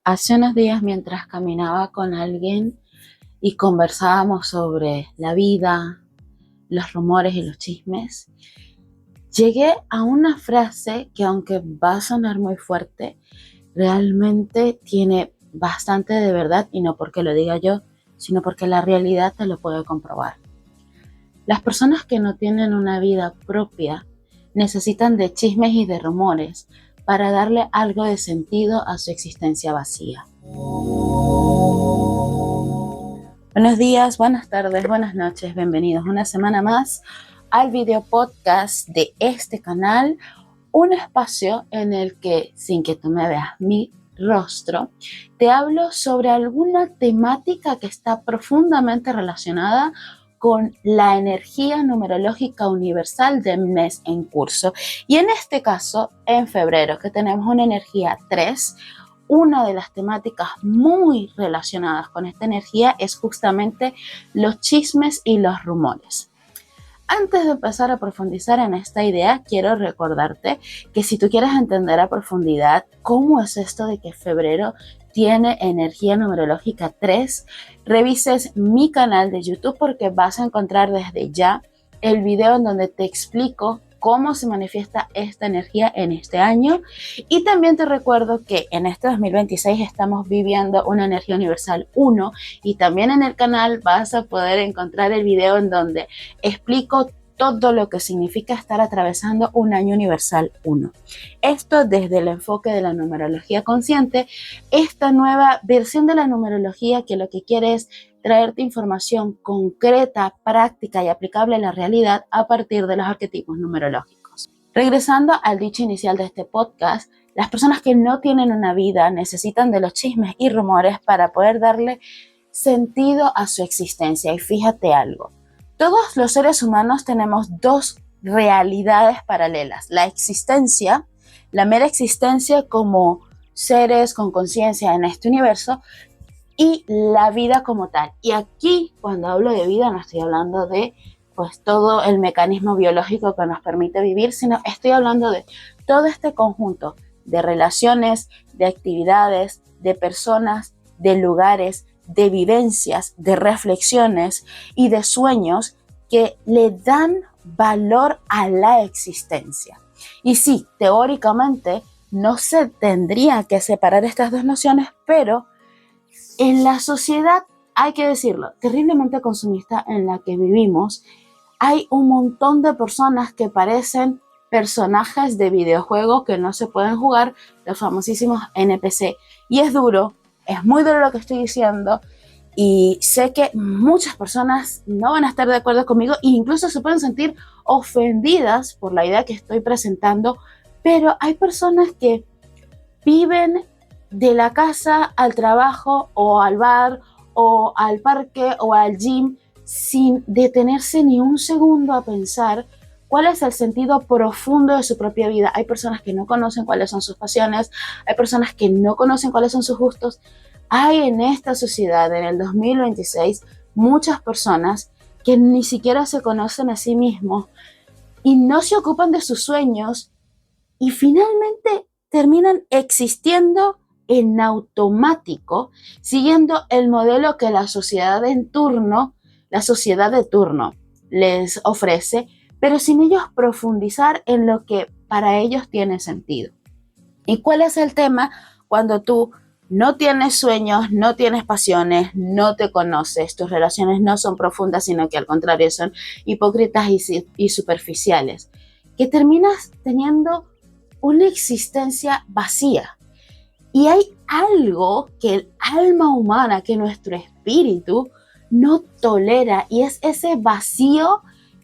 Hace unos días, mientras caminaba con alguien y conversábamos sobre la vida, los rumores y los chismes, llegué a una frase que, aunque va a sonar muy fuerte, realmente tiene bastante de verdad, y no porque lo diga yo, sino porque la realidad te lo puede comprobar. Las personas que no tienen una vida propia necesitan de chismes y de rumores para darle algo de sentido a su existencia vacía. Buenos días, buenas tardes, buenas noches, bienvenidos una semana más al video podcast de este canal, un espacio en el que, sin que tú me veas mi rostro, te hablo sobre alguna temática que está profundamente relacionada con la energía numerológica universal del mes en curso. Y en este caso, en febrero, que tenemos una energía 3, una de las temáticas muy relacionadas con esta energía es justamente los chismes y los rumores. Antes de empezar a profundizar en esta idea, quiero recordarte que si tú quieres entender a profundidad cómo es esto de que febrero tiene energía numerológica 3, revises mi canal de YouTube, porque vas a encontrar desde ya el video en donde te explico cómo se manifiesta esta energía en este año. Y también te recuerdo que en este 2026 estamos viviendo una energía universal 1, y también en el canal vas a poder encontrar el video en donde explico todo lo que significa estar atravesando un año universal 1. Esto desde el enfoque de la numerología consciente, esta nueva versión de la numerología que lo que quiere es traerte información concreta, práctica y aplicable a la realidad a partir de los arquetipos numerológicos. Regresando al dicho inicial de este podcast, las personas que no tienen una vida necesitan de los chismes y rumores para poder darle sentido a su existencia. Y fíjate algo, todos los seres humanos tenemos dos realidades paralelas: la existencia, la mera existencia como seres con conciencia en este universo, y la vida como tal. Y aquí, cuando hablo de vida, no estoy hablando de todo el mecanismo biológico que nos permite vivir, sino estoy hablando de todo este conjunto de relaciones, de actividades, de personas, de lugares, de vivencias, de reflexiones y de sueños que le dan valor a la existencia. Y sí, teóricamente no se tendría que separar estas dos nociones, pero en la sociedad, hay que decirlo, terriblemente consumista en la que vivimos, hay un montón de personas que parecen personajes de videojuegos que no se pueden jugar, los famosísimos NPC. Y es duro, es muy duro lo que estoy diciendo, y sé que muchas personas no van a estar de acuerdo conmigo e incluso se pueden sentir ofendidas por la idea que estoy presentando, pero hay personas que viven de la casa al trabajo o al bar o al parque o al gym sin detenerse ni un segundo a pensar cuál es el sentido profundo de su propia vida. Hay personas que no conocen cuáles son sus pasiones, hay personas que no conocen cuáles son sus gustos. Hay en esta sociedad, en el 2026, muchas personas que ni siquiera se conocen a sí mismos y no se ocupan de sus sueños, y finalmente terminan existiendo en automático, siguiendo el modelo que la sociedad de turno les ofrece, pero sin ellos profundizar en lo que para ellos tiene sentido. ¿Y cuál es el tema cuando tú no tienes sueños, no tienes pasiones, no te conoces, tus relaciones no son profundas, sino que al contrario son hipócritas y superficiales? Que terminas teniendo una existencia vacía. Y hay algo que el alma humana, que nuestro espíritu no tolera, y es ese vacío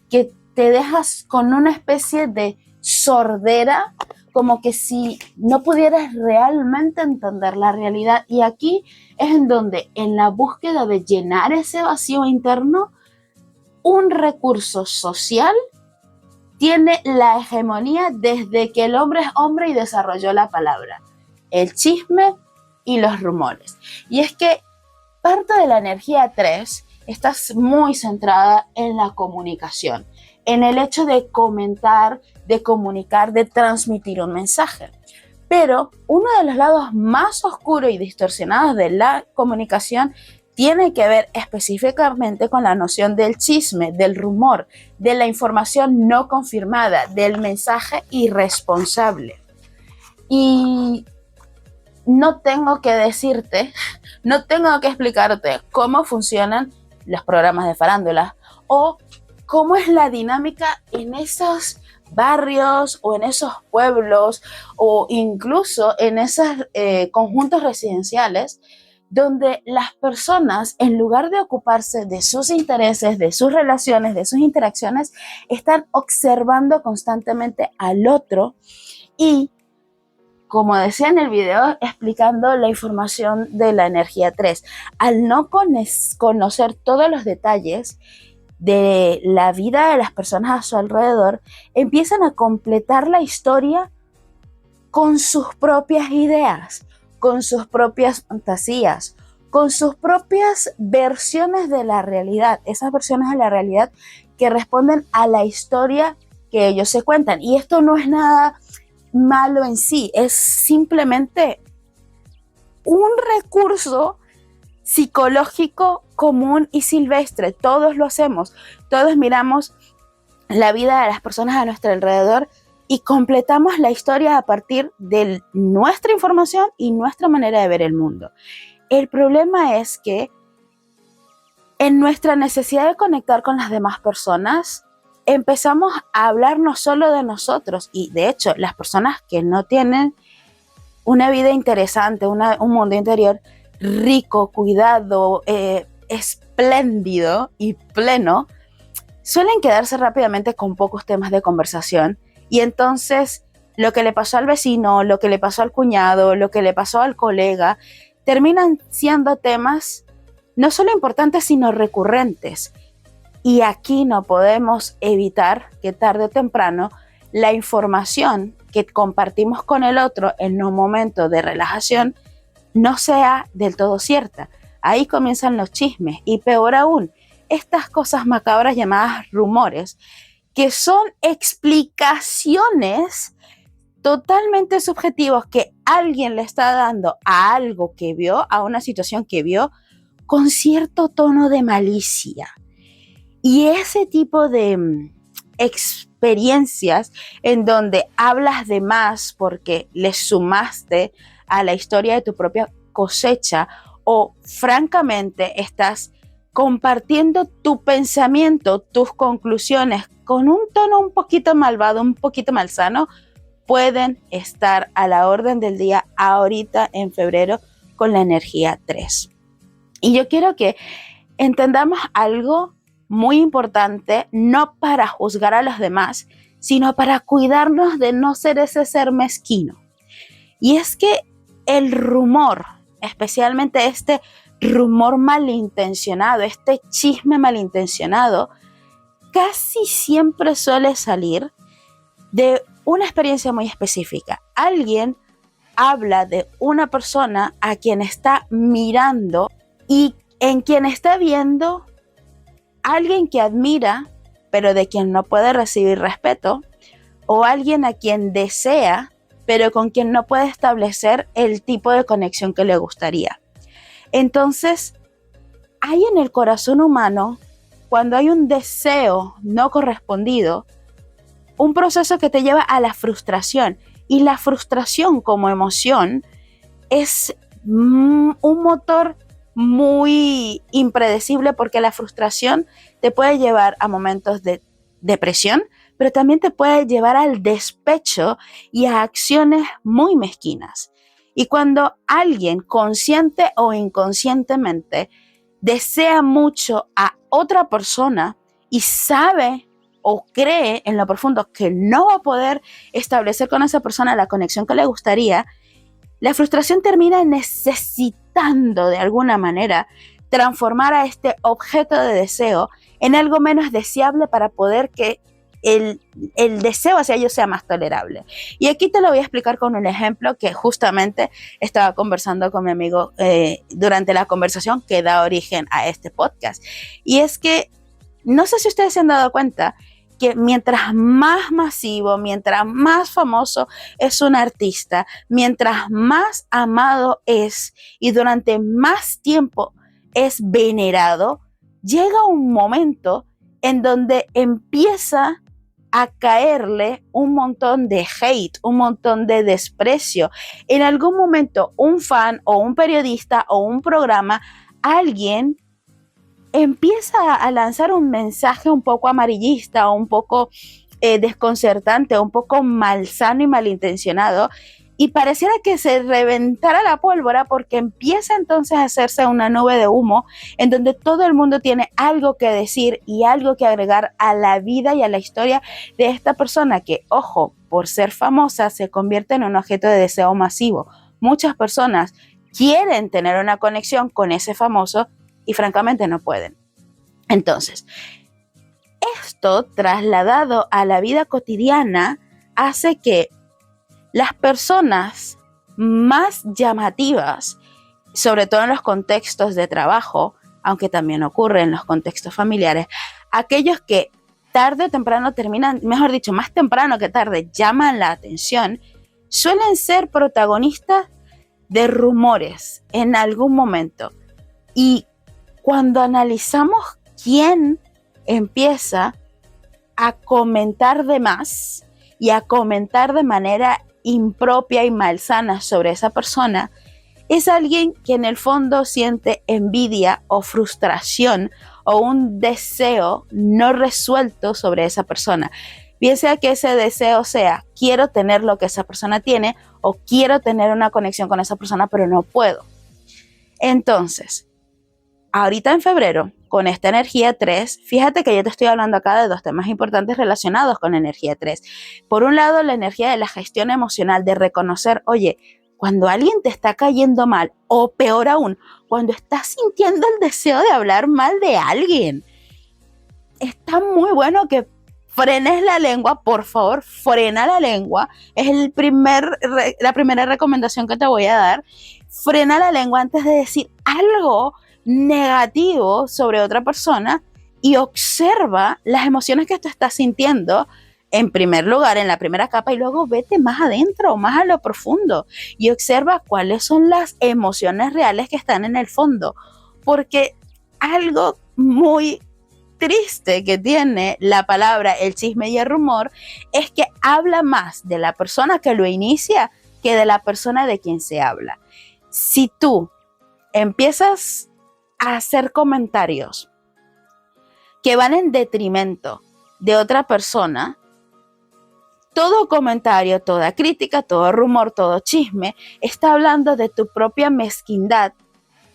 que te dejas con una especie de sordera, como que si no pudieras realmente entender la realidad. Y aquí es en donde, en la búsqueda de llenar ese vacío interno, un recurso social tiene la hegemonía desde que el hombre es hombre y desarrolló la palabra: el chisme y los rumores. Y es que parte de la energía 3 está muy centrada en la comunicación, en el hecho de comentar, de comunicar, de transmitir un mensaje. Pero uno de los lados más oscuros y distorsionados de la comunicación tiene que ver específicamente con la noción del chisme, del rumor, de la información no confirmada, del mensaje irresponsable. Y no tengo que decirte, no tengo que explicarte cómo funcionan los programas de farándula o cómo es la dinámica en esos barrios o en esos pueblos o incluso en esos conjuntos residenciales donde las personas, en lugar de ocuparse de sus intereses, de sus relaciones, de sus interacciones, están observando constantemente al otro y, como decía en el video, explicando la información de la energía 3. Al no conocer todos los detalles de la vida de las personas a su alrededor, empiezan a completar la historia con sus propias ideas, con sus propias fantasías, con sus propias versiones de la realidad, esas versiones de la realidad que responden a la historia que ellos se cuentan. Y esto no es nada malo en sí, es simplemente un recurso psicológico común y silvestre. Todos lo hacemos, todos miramos la vida de las personas a nuestro alrededor y completamos la historia a partir de nuestra información y nuestra manera de ver el mundo. El problema es que en nuestra necesidad de conectar con las demás personas, empezamos a hablar no solo de nosotros, y de hecho las personas que no tienen una vida interesante, un mundo interior rico, cuidado, espléndido y pleno, suelen quedarse rápidamente con pocos temas de conversación. Y entonces lo que le pasó al vecino, lo que le pasó al cuñado, lo que le pasó al colega, terminan siendo temas no solo importantes, sino recurrentes. Y aquí no podemos evitar que tarde o temprano la información que compartimos con el otro en un momento de relajación no sea del todo cierta. Ahí comienzan los chismes y, peor aún, estas cosas macabras llamadas rumores, que son explicaciones totalmente subjetivas que alguien le está dando a algo que vio, a una situación que vio, con cierto tono de malicia. Y ese tipo de experiencias en donde hablas de más porque le sumaste a la historia de tu propia cosecha, o francamente estás compartiendo tu pensamiento, tus conclusiones con un tono un poquito malvado, un poquito malsano, pueden estar a la orden del día ahorita en febrero con la energía 3. Y yo quiero que entendamos algo muy importante, no para juzgar a los demás, sino para cuidarnos de no ser ese ser mezquino. Y es que el rumor, especialmente este rumor malintencionado, este chisme malintencionado, casi siempre suele salir de una experiencia muy específica. Alguien habla de una persona a quien está mirando y en quien está viendo alguien que admira, pero de quien no puede recibir respeto, o alguien a quien desea, pero con quien no puede establecer el tipo de conexión que le gustaría. Entonces, hay en el corazón humano, cuando hay un deseo no correspondido, un proceso que te lleva a la frustración. Y la frustración como emoción es un motor muy impredecible, porque la frustración te puede llevar a momentos de depresión, pero también te puede llevar al despecho y a acciones muy mezquinas. Y cuando alguien, consciente o inconscientemente, desea mucho a otra persona y sabe o cree en lo profundo que no va a poder establecer con esa persona la conexión que le gustaría, la frustración termina necesitando de alguna manera transformar a este objeto de deseo en algo menos deseable para poder que el deseo hacia ellos sea más tolerable. Y aquí te lo voy a explicar con un ejemplo que justamente estaba conversando con mi amigo durante la conversación que da origen a este podcast. Y es que no sé si ustedes se han dado cuenta que mientras más masivo, mientras más famoso es un artista, mientras más amado es y durante más tiempo es venerado, llega un momento en donde empieza a caerle un montón de hate, un montón de desprecio. En algún momento un fan o un periodista o un programa, alguien empieza a lanzar un mensaje un poco amarillista o un poco desconcertante, un poco malsano y malintencionado, y pareciera que se reventara la pólvora porque empieza entonces a hacerse una nube de humo en donde todo el mundo tiene algo que decir y algo que agregar a la vida y a la historia de esta persona que, ojo, por ser famosa se convierte en un objeto de deseo masivo. Muchas personas quieren tener una conexión con ese famoso y francamente no pueden. Entonces, esto trasladado a la vida cotidiana hace que las personas más llamativas, sobre todo en los contextos de trabajo, aunque también ocurre en los contextos familiares, aquellos que tarde o temprano terminan, mejor dicho, más temprano que tarde, llaman la atención, suelen ser protagonistas de rumores en algún momento. Y cuando analizamos quién empieza a comentar de más y a comentar de manera impropia y malsana sobre esa persona, es alguien que en el fondo siente envidia o frustración o un deseo no resuelto sobre esa persona. Bien sea que ese deseo sea, quiero tener lo que esa persona tiene o quiero tener una conexión con esa persona, pero no puedo. Entonces, ahorita en febrero, con esta energía 3, fíjate que yo te estoy hablando acá de dos temas importantes relacionados con la energía 3. Por un lado, la energía de la gestión emocional, de reconocer, oye, cuando alguien te está cayendo mal, o peor aún, cuando estás sintiendo el deseo de hablar mal de alguien, está muy bueno que frenes la lengua, por favor, frena la lengua. Es la primera recomendación que te voy a dar. Frena la lengua antes de decir algo negativo sobre otra persona y observa las emociones que tú estás sintiendo en primer lugar, en la primera capa, y luego vete más adentro, más a lo profundo y observa cuáles son las emociones reales que están en el fondo, porque algo muy triste que tiene la palabra, el chisme y el rumor, es que habla más de la persona que lo inicia que de la persona de quien se habla. Si tú empiezas a hacer comentarios que van en detrimento de otra persona, todo comentario, toda crítica, todo rumor, todo chisme está hablando de tu propia mezquindad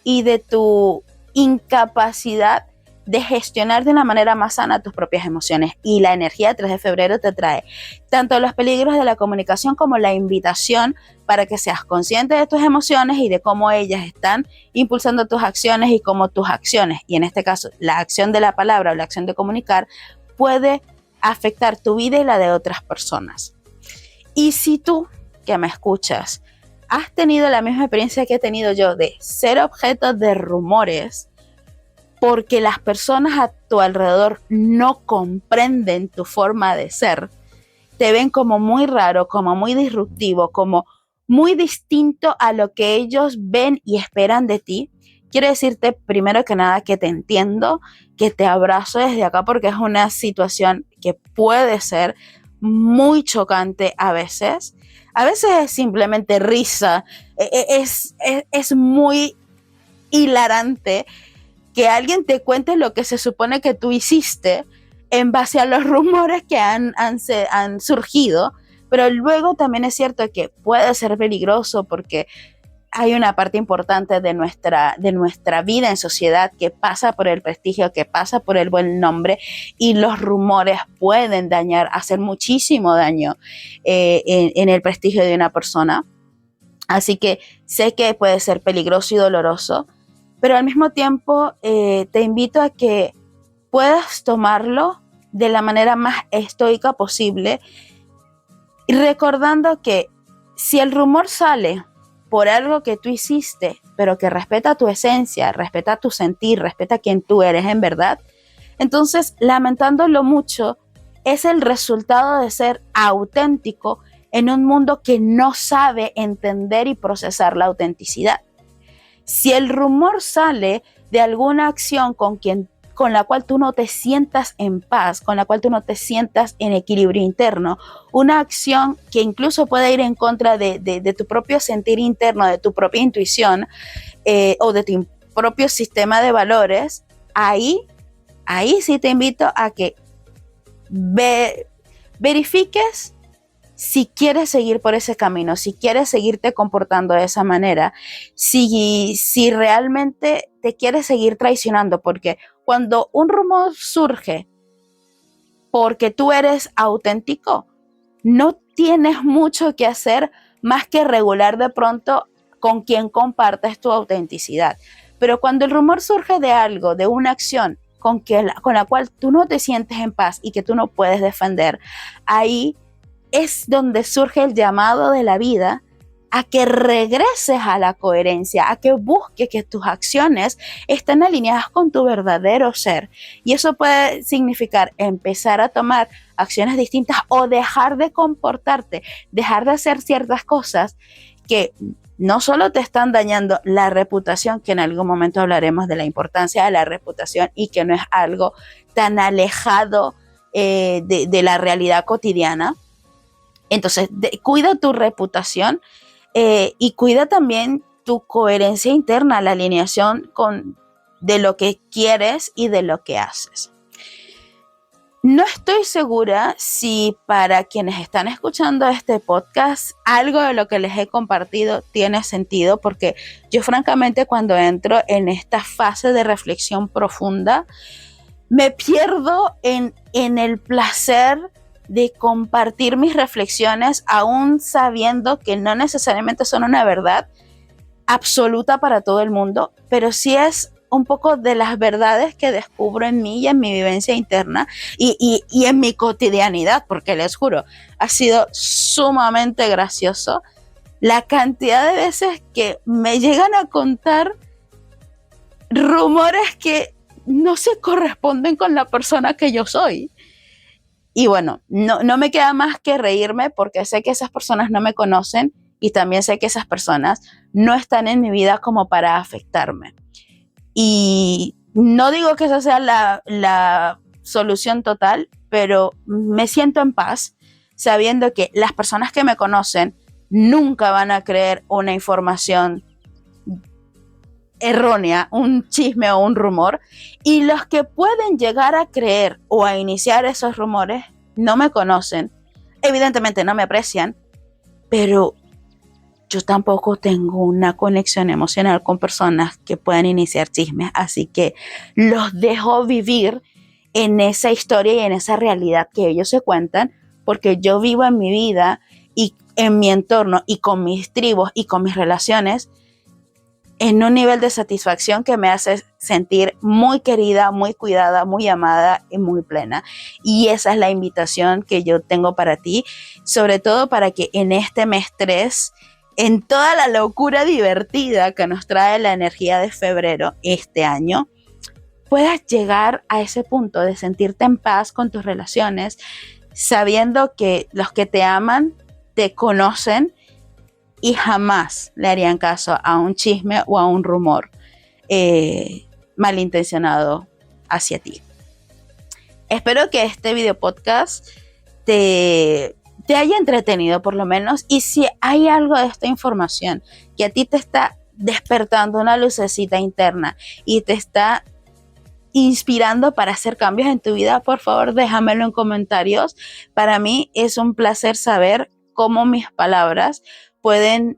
y de tu incapacidad de gestionar de una manera más sana tus propias emociones. Y la energía 3 de febrero te trae tanto los peligros de la comunicación como la invitación para que seas consciente de tus emociones y de cómo ellas están impulsando tus acciones y cómo tus acciones, y en este caso la acción de la palabra o la acción de comunicar, puede afectar tu vida y la de otras personas. Y si tú, que me escuchas, has tenido la misma experiencia que he tenido yo de ser objeto de rumores, porque las personas a tu alrededor no comprenden tu forma de ser, te ven como muy raro, como muy disruptivo, como muy distinto a lo que ellos ven y esperan de ti, quiero decirte primero que nada que te entiendo, que te abrazo desde acá porque es una situación que puede ser muy chocante a veces. A veces es simplemente risa, es muy hilarante que alguien te cuente lo que se supone que tú hiciste en base a los rumores que han surgido, pero luego también es cierto que puede ser peligroso porque hay una parte importante de nuestra vida en sociedad que pasa por el prestigio, que pasa por el buen nombre, y los rumores pueden hacer muchísimo daño en el prestigio de una persona. Así que sé que puede ser peligroso y doloroso, pero al mismo tiempo te invito a que puedas tomarlo de la manera más estoica posible, y recordando que si el rumor sale por algo que tú hiciste, pero que respeta tu esencia, respeta tu sentir, respeta quién tú eres en verdad, entonces lamentándolo mucho es el resultado de ser auténtico en un mundo que no sabe entender y procesar la autenticidad. Si el rumor sale de alguna acción con la cual tú no te sientas en paz, con la cual tú no te sientas en equilibrio interno, una acción que incluso puede ir en contra de tu propio sentir interno, de tu propia intuición o de tu propio sistema de valores, ahí sí te invito a que verifiques si quieres seguir por ese camino, si quieres seguirte comportando de esa manera, si realmente te quieres seguir traicionando, porque cuando un rumor surge porque tú eres auténtico, no tienes mucho que hacer más que regular de pronto con quien compartes tu autenticidad. Pero cuando el rumor surge de algo, de una acción con la cual tú no te sientes en paz y que tú no puedes defender, ahí es donde surge el llamado de la vida a que regreses a la coherencia, a que busques que tus acciones estén alineadas con tu verdadero ser. Y eso puede significar empezar a tomar acciones distintas o dejar de comportarte, dejar de hacer ciertas cosas que no solo te están dañando la reputación, que en algún momento hablaremos de la importancia de la reputación y que no es algo tan alejado de la realidad cotidiana. Entonces, cuida tu reputación y cuida también tu coherencia interna, la alineación de lo que quieres y de lo que haces. No estoy segura si para quienes están escuchando este podcast algo de lo que les he compartido tiene sentido, porque yo francamente cuando entro en esta fase de reflexión profunda me pierdo en el placer de compartir mis reflexiones, aún sabiendo que no necesariamente son una verdad absoluta para todo el mundo, pero sí es un poco de las verdades que descubro en mí y en mi vivencia interna y en mi cotidianidad, porque les juro, ha sido sumamente gracioso la cantidad de veces que me llegan a contar rumores que no se corresponden con la persona que yo soy. Y bueno, no me queda más que reírme porque sé que esas personas no me conocen y también sé que esas personas no están en mi vida como para afectarme. Y no digo que esa sea la solución total, pero me siento en paz sabiendo que las personas que me conocen nunca van a creer una información errónea, un chisme o un rumor, y los que pueden llegar a creer o a iniciar esos rumores no me conocen, evidentemente no me aprecian, pero yo tampoco tengo una conexión emocional con personas que puedan iniciar chismes, así que los dejo vivir en esa historia y en esa realidad que ellos se cuentan, porque yo vivo en mi vida y en mi entorno y con mis tribus y con mis relaciones en un nivel de satisfacción que me hace sentir muy querida, muy cuidada, muy amada y muy plena. Y esa es la invitación que yo tengo para ti, sobre todo para que en este mes 3, en toda la locura divertida que nos trae la energía de febrero este año, puedas llegar a ese punto de sentirte en paz con tus relaciones, sabiendo que los que te aman te conocen y jamás le harían caso a un chisme o a un rumor malintencionado hacia ti. Espero que este video podcast te haya entretenido por lo menos, y si hay algo de esta información que a ti te está despertando una lucecita interna y te está inspirando para hacer cambios en tu vida, por favor déjamelo en comentarios. Para mí es un placer saber cómo mis palabras pueden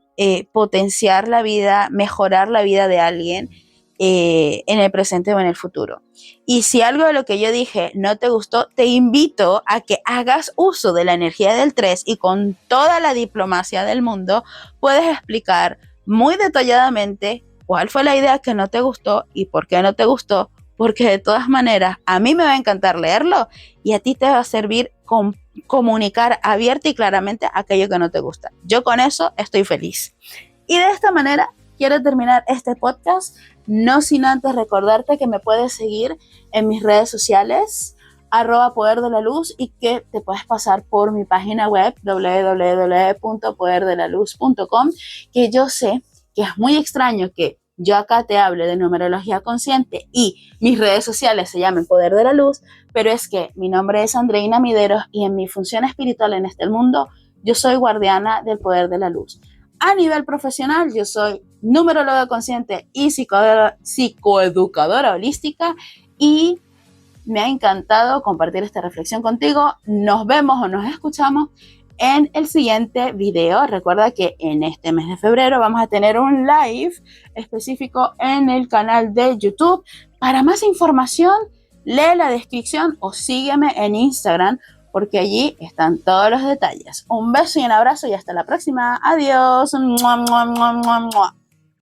potenciar la vida, mejorar la vida de alguien en el presente o en el futuro. Y si algo de lo que yo dije no te gustó, te invito a que hagas uso de la energía del 3 y con toda la diplomacia del mundo puedes explicar muy detalladamente cuál fue la idea que no te gustó y por qué no te gustó, porque de todas maneras a mí me va a encantar leerlo y a ti te va a servir comunicar abierta y claramente aquello que no te gusta. Yo con eso estoy feliz. Y de esta manera quiero terminar este podcast, no sin antes recordarte que me puedes seguir en mis redes sociales, @poder de la luz, y que te puedes pasar por mi página web www.poderdelaluz.com, que yo sé que es muy extraño que yo acá te hable de numerología consciente y mis redes sociales se llamen Poder de la Luz, pero es que mi nombre es Andreina Mideros y en mi función espiritual en este mundo yo soy guardiana del poder de la luz. A nivel profesional, yo soy numeróloga consciente y psicoeducadora holística, y me ha encantado compartir esta reflexión contigo. Nos vemos o nos escuchamos en el siguiente video. Recuerda que en este mes de febrero vamos a tener un live específico en el canal de YouTube. Para más información, lee la descripción o sígueme en Instagram, porque allí están todos los detalles. Un beso y un abrazo y hasta la próxima. Adiós. ¡Mua, mua, mua, mua, mua!